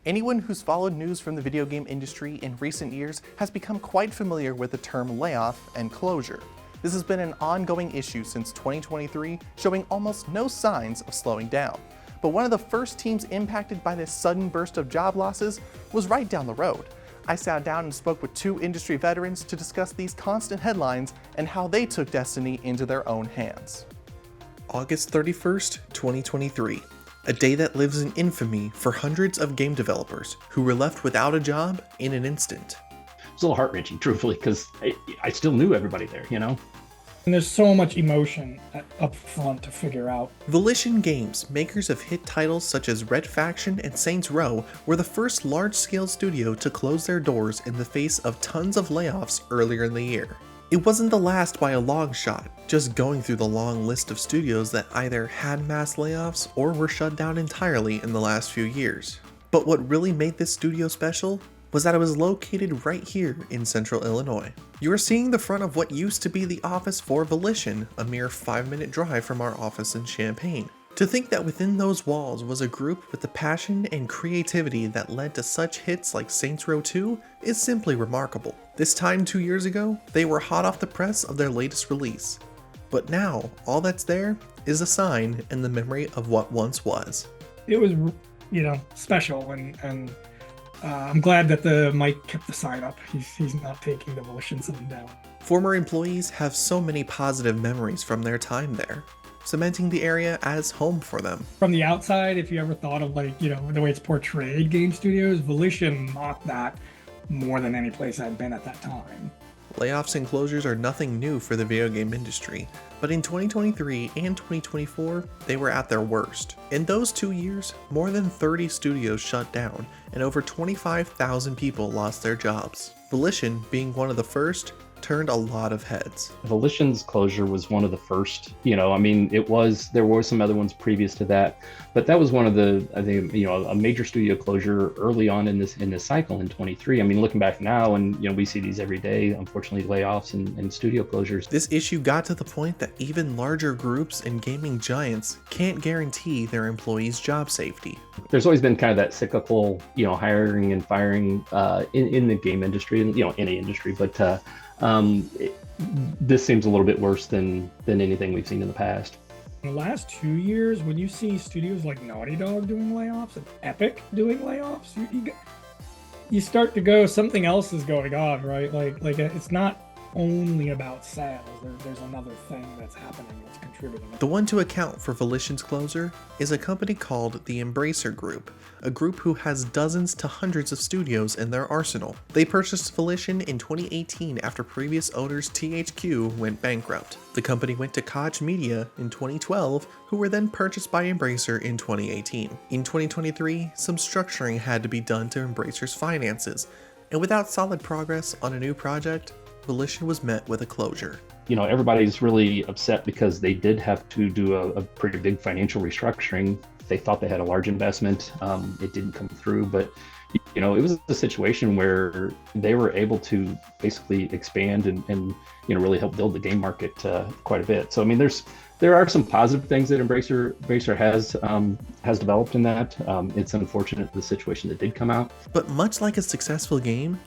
Anyone who's followed news from the video game industry in recent years has become quite familiar with the term layoff and closure. This has been an ongoing issue since 2023, showing almost no signs of slowing down. But one of the first teams impacted by this sudden burst of job losses was right down the road. I sat down and spoke with two industry veterans to discuss these constant headlines and how they took destiny into their own hands. August 31st, 2023. A day that lives in infamy for hundreds of game developers who were left without a job in an instant. It's a little heart-wrenching, truthfully, because I still knew everybody there, you know? And there's so much emotion up front to figure out. Volition Games, makers of hit titles such as Red Faction and Saints Row, were the first large-scale studio to close their doors in the face of tons of layoffs earlier in the year. It wasn't the last by a long shot, just going through the long list of studios that either had mass layoffs or were shut down entirely in the last few years. But what really made this studio special was that it was located right here in central Illinois. You are seeing the front of what used to be the office for Volition, a mere 5-minute drive from our office in Champaign. To think that within those walls was a group with the passion and creativity that led to such hits like Saints Row 2 is simply remarkable. This time 2 years ago, they were hot off the press of their latest release. But now, all that's there is a sign and the memory of what once was. It was, special, and I'm glad that Mike kept the sign up. He's not taking the Volition sign down. Former employees have so many positive memories from their time there, cementing the area as home for them. From the outside, if you ever thought of the way it's portrayed game studios, Volition mocked that more than any place I'd been at that time. Layoffs and closures are nothing new for the video game industry, but in 2023 and 2024, they were at their worst. In those 2 years, more than 30 studios shut down and over 25,000 people lost their jobs. Volition, being one of the first, turned a lot of heads. Volition's closure was one of the first, there were some other ones previous to that, but that was one of the, I think, a major studio closure early on in this cycle in 23. I mean, looking back now, and we see these every day, unfortunately, layoffs and studio closures. This issue got to the point that even larger groups and gaming giants can't guarantee their employees' job safety. There's always been kind of that cyclical, hiring and firing in the game industry, and any industry, but this seems a little bit worse than anything we've seen in the past. In the last 2 years, when you see studios like Naughty Dog doing layoffs and Epic doing layoffs, you start to go, something else is going on, right? Like it's not only about sales. There's another thing that's happening that's contributing. The one to account for Volition's closure is a company called the Embracer Group, a group who has dozens to hundreds of studios in their arsenal. They purchased Volition in 2018 after previous owners THQ went bankrupt. The company went to Koch Media in 2012, who were then purchased by Embracer in 2018. In 2023, some structuring had to be done to Embracer's finances, and without solid progress on a new project, Volition was met with a closure. Everybody's really upset because they did have to do a pretty big financial restructuring. They thought they had a large investment. It didn't come through, but it was a situation where they were able to basically expand and really help build the game market quite a bit. So I mean, there are some positive things that Embracer has developed in that. It's unfortunate the situation that did come out. But much like a successful game,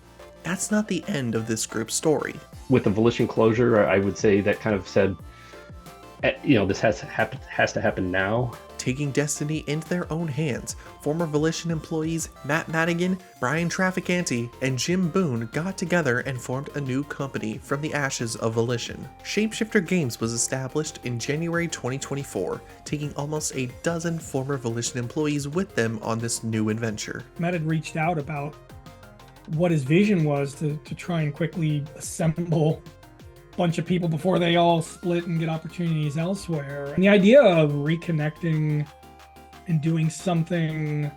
that's not the end of this group's story. With the Volition closure, I would say that kind of said, this has to happen now. Taking destiny into their own hands, former Volition employees Matt Madigan, Brian Traficante, and Jim Boone got together and formed a new company from the ashes of Volition. Shapeshifter Games was established in January 2024, taking almost a dozen former Volition employees with them on this new adventure. Matt had reached out about what his vision was to try and quickly assemble a bunch of people before they all split and get opportunities elsewhere. And the idea of reconnecting and doing something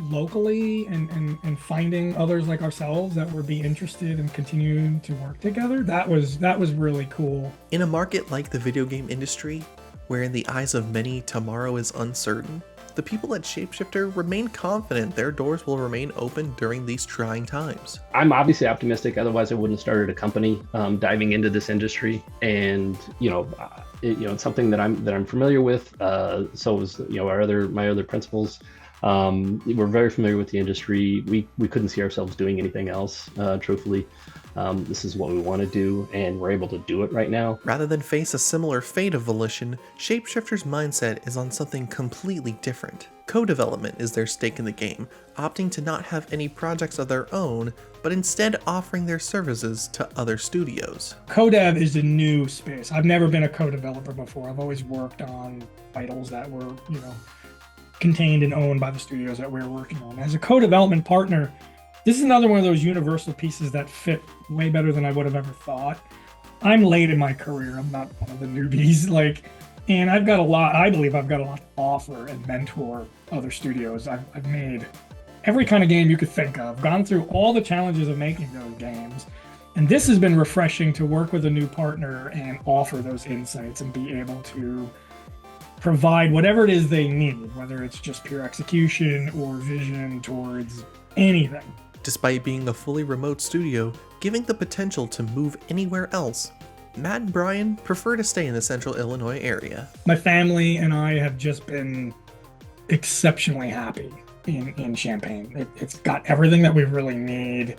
locally and finding others like ourselves that would be interested in continuing to work together, that was really cool. In a market like the video game industry, where in the eyes of many tomorrow is uncertain, the people at Shapeshifter remain confident their doors will remain open during these trying times. I'm obviously optimistic, otherwise I wouldn't have started a company diving into this industry, and it's something that I'm familiar with. So is my other principals. We're very familiar with the industry. We couldn't see ourselves doing anything else, truthfully. This is what we want to do, and we're able to do it right now. Rather than face a similar fate of Volition, Shapeshifter's mindset is on something completely different. Co-development is their stake in the game, opting to not have any projects of their own, but instead offering their services to other studios. Co-dev is a new space. I've never been a co-developer before. I've always worked on titles that were, contained and owned by the studios that we were working on. As a co-development partner, this is another one of those universal pieces that fit way better than I would have ever thought. I'm late in my career. I'm not one of the newbies. And I believe I've got a lot to offer and mentor other studios. I've made every kind of game you could think of, gone through all the challenges of making those games. And this has been refreshing to work with a new partner and offer those insights and be able to provide whatever it is they need, whether it's just pure execution or vision towards anything. Despite being a fully remote studio, giving the potential to move anywhere else, Matt and Brian prefer to stay in the central Illinois area. My family and I have just been exceptionally happy in Champaign. It's got everything that we really need.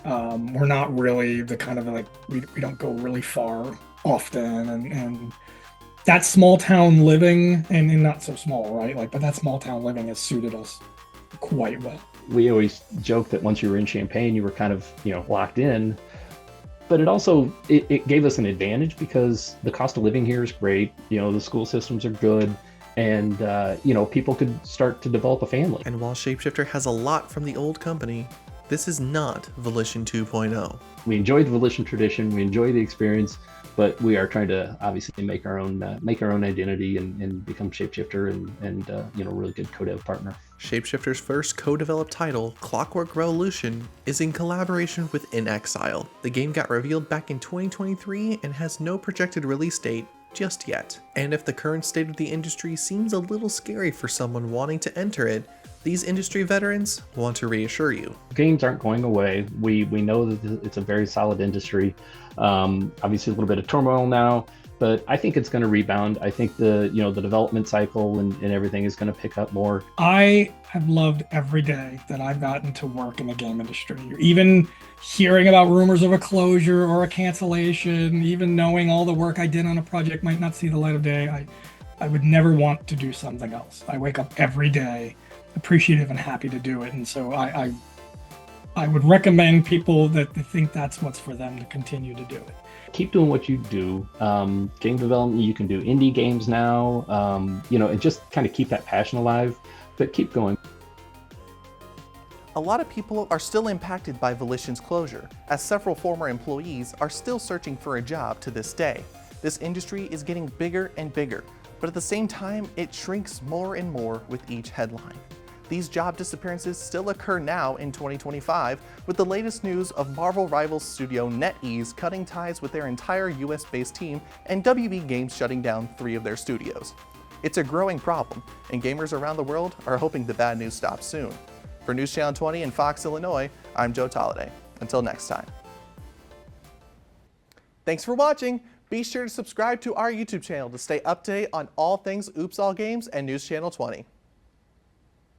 We're not really the kind of we don't go really far often, and that small town living, and not so small, right? But that small town living has suited us quite well. We always joke that once you were in Champaign, you were kind of, locked in. But it also, it gave us an advantage because the cost of living here is great. The school systems are good. And, people could start to develop a family. And while Shapeshifter has a lot from the old company, this is not Volition 2.0. We enjoy the Volition tradition. We enjoy the experience. But we are trying to obviously make our own identity and become Shapeshifter and a really good co-dev partner. Shapeshifter's first co-developed title, Clockwork Revolution, is in collaboration with In Exile. The game got revealed back in 2023 and has no projected release date just yet. And if the current state of the industry seems a little scary for someone wanting to enter it, these industry veterans want to reassure you. Games aren't going away. We know that it's a very solid industry. Obviously a little bit of turmoil now, but I think it's going to rebound. I think the development cycle and everything is going to pick up more. I have loved every day that I've gotten to work in the game industry. Even hearing about rumors of a closure or a cancellation, even knowing all the work I did on a project might not see the light of day, I would never want to do something else. I wake up every day appreciative and happy to do it. And so I would recommend people that think that's what's for them to continue to do it. Keep doing what you do. Game development, you can do indie games now, and just kind of keep that passion alive, but keep going. A lot of people are still impacted by Volition's closure, as several former employees are still searching for a job to this day. This industry is getting bigger and bigger, but at the same time, it shrinks more and more with each headline. These job disappearances still occur now in 2025, with the latest news of Marvel Rivals studio NetEase cutting ties with their entire US-based team and WB Games shutting down 3 of their studios. It's a growing problem, and gamers around the world are hoping the bad news stops soon. For News Channel 20 in Fox, Illinois, I'm Joe Tolliday. Until next time. Thanks for watching. Be sure to subscribe to our YouTube channel to stay up to date on all things Oops All Games and News Channel 20.